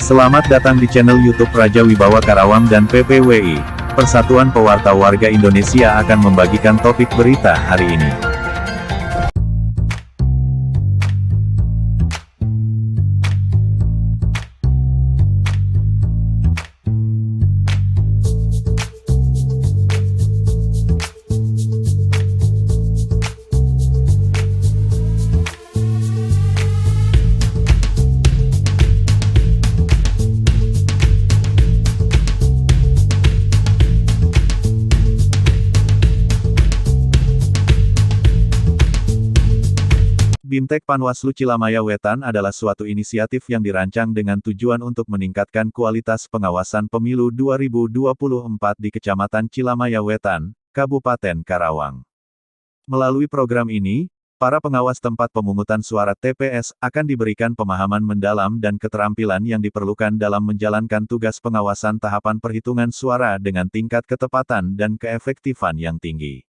Selamat datang di channel YouTube Raja Wibawa Karawang dan PPWI. Persatuan Pewarta Warga Indonesia akan membagikan topik berita hari ini. BIMTEK Panwaslu Cilamaya Wetan adalah suatu inisiatif yang dirancang dengan tujuan untuk meningkatkan kualitas pengawasan pemilu 2024 di Kecamatan Cilamaya Wetan, Kabupaten Karawang. Melalui program ini, para pengawas tempat pemungutan suara TPS akan diberikan pemahaman mendalam dan keterampilan yang diperlukan dalam menjalankan tugas pengawasan tahapan perhitungan suara dengan tingkat ketepatan dan keefektifan yang tinggi.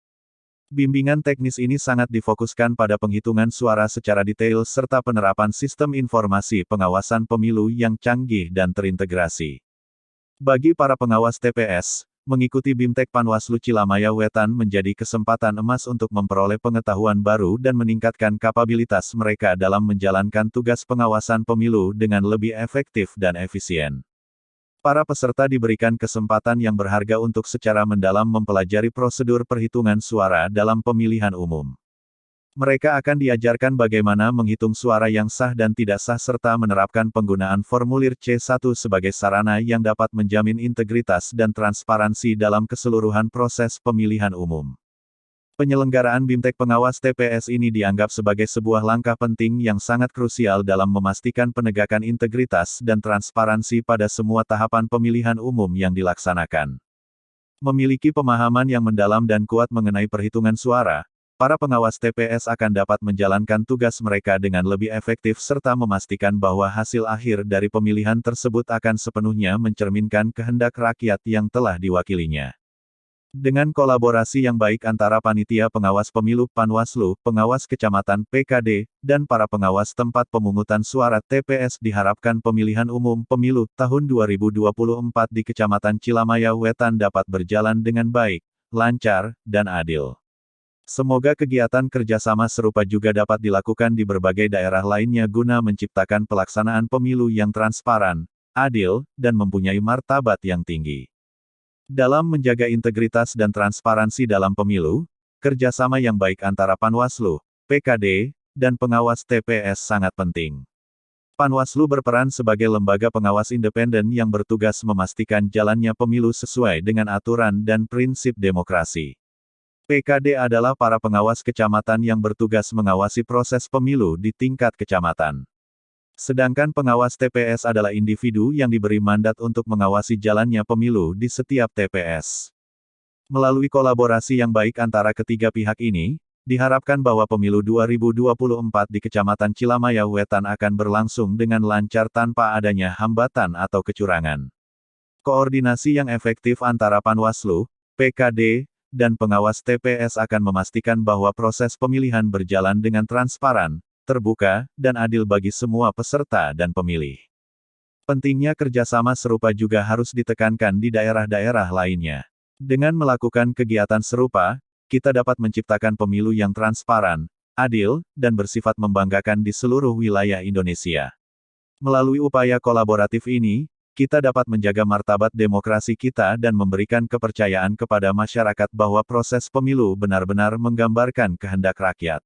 Bimbingan teknis ini sangat difokuskan pada penghitungan suara secara detail serta penerapan sistem informasi pengawasan pemilu yang canggih dan terintegrasi. Bagi para pengawas TPS, mengikuti BIMTEK Panwaslu Cilamaya Wetan menjadi kesempatan emas untuk memperoleh pengetahuan baru dan meningkatkan kapabilitas mereka dalam menjalankan tugas pengawasan pemilu dengan lebih efektif dan efisien. Para peserta diberikan kesempatan yang berharga untuk secara mendalam mempelajari prosedur perhitungan suara dalam pemilihan umum. Mereka akan diajarkan bagaimana menghitung suara yang sah dan tidak sah serta menerapkan penggunaan formulir C1 sebagai sarana yang dapat menjamin integritas dan transparansi dalam keseluruhan proses pemilihan umum. Penyelenggaraan BIMTEK pengawas TPS ini dianggap sebagai sebuah langkah penting yang sangat krusial dalam memastikan penegakan integritas dan transparansi pada semua tahapan pemilihan umum yang dilaksanakan. Memiliki pemahaman yang mendalam dan kuat mengenai perhitungan suara, para pengawas TPS akan dapat menjalankan tugas mereka dengan lebih efektif serta memastikan bahwa hasil akhir dari pemilihan tersebut akan sepenuhnya mencerminkan kehendak rakyat yang telah diwakilinya. Dengan kolaborasi yang baik antara panitia pengawas pemilu Panwaslu, pengawas kecamatan PKD, dan para pengawas tempat pemungutan suara TPS diharapkan pemilihan umum pemilu tahun 2024 di Kecamatan Cilamaya Wetan dapat berjalan dengan baik, lancar, dan adil. Semoga kegiatan kerjasama serupa juga dapat dilakukan di berbagai daerah lainnya guna menciptakan pelaksanaan pemilu yang transparan, adil, dan mempunyai martabat yang tinggi. Dalam menjaga integritas dan transparansi dalam pemilu, kerjasama yang baik antara Panwaslu, PKD, dan pengawas TPS sangat penting. Panwaslu berperan sebagai lembaga pengawas independen yang bertugas memastikan jalannya pemilu sesuai dengan aturan dan prinsip demokrasi. PKD adalah para pengawas kecamatan yang bertugas mengawasi proses pemilu di tingkat kecamatan. Sedangkan pengawas TPS adalah individu yang diberi mandat untuk mengawasi jalannya pemilu di setiap TPS. Melalui kolaborasi yang baik antara ketiga pihak ini, diharapkan bahwa pemilu 2024 di Kecamatan Cilamaya Wetan akan berlangsung dengan lancar tanpa adanya hambatan atau kecurangan. Koordinasi yang efektif antara Panwaslu, PKD, dan pengawas TPS akan memastikan bahwa proses pemilihan berjalan dengan transparan, terbuka, dan adil bagi semua peserta dan pemilih. Pentingnya kerjasama serupa juga harus ditekankan di daerah-daerah lainnya. Dengan melakukan kegiatan serupa, kita dapat menciptakan pemilu yang transparan, adil, dan bersifat membanggakan di seluruh wilayah Indonesia. Melalui upaya kolaboratif ini, kita dapat menjaga martabat demokrasi kita dan memberikan kepercayaan kepada masyarakat bahwa proses pemilu benar-benar menggambarkan kehendak rakyat.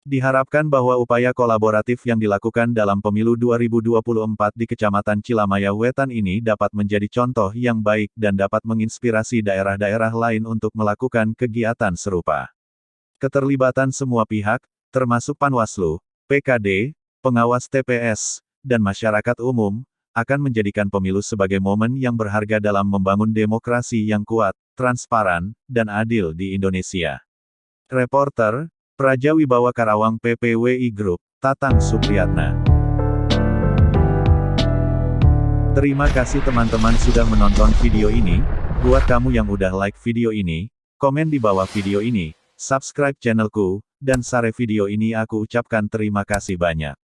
Diharapkan bahwa upaya kolaboratif yang dilakukan dalam pemilu 2024 di Kecamatan Cilamaya Wetan ini dapat menjadi contoh yang baik dan dapat menginspirasi daerah-daerah lain untuk melakukan kegiatan serupa. Keterlibatan semua pihak, termasuk Panwaslu, PKD, pengawas TPS, dan masyarakat umum, akan menjadikan pemilu sebagai momen yang berharga dalam membangun demokrasi yang kuat, transparan, dan adil di Indonesia. Reporter, Raja Wibawa Karawang PPWI Group, Tatang Supriyatna. Terima kasih teman-teman sudah menonton video ini. Buat kamu yang udah like video ini, komen di bawah video ini, subscribe channelku, dan share video ini. Aku ucapkan terima kasih banyak.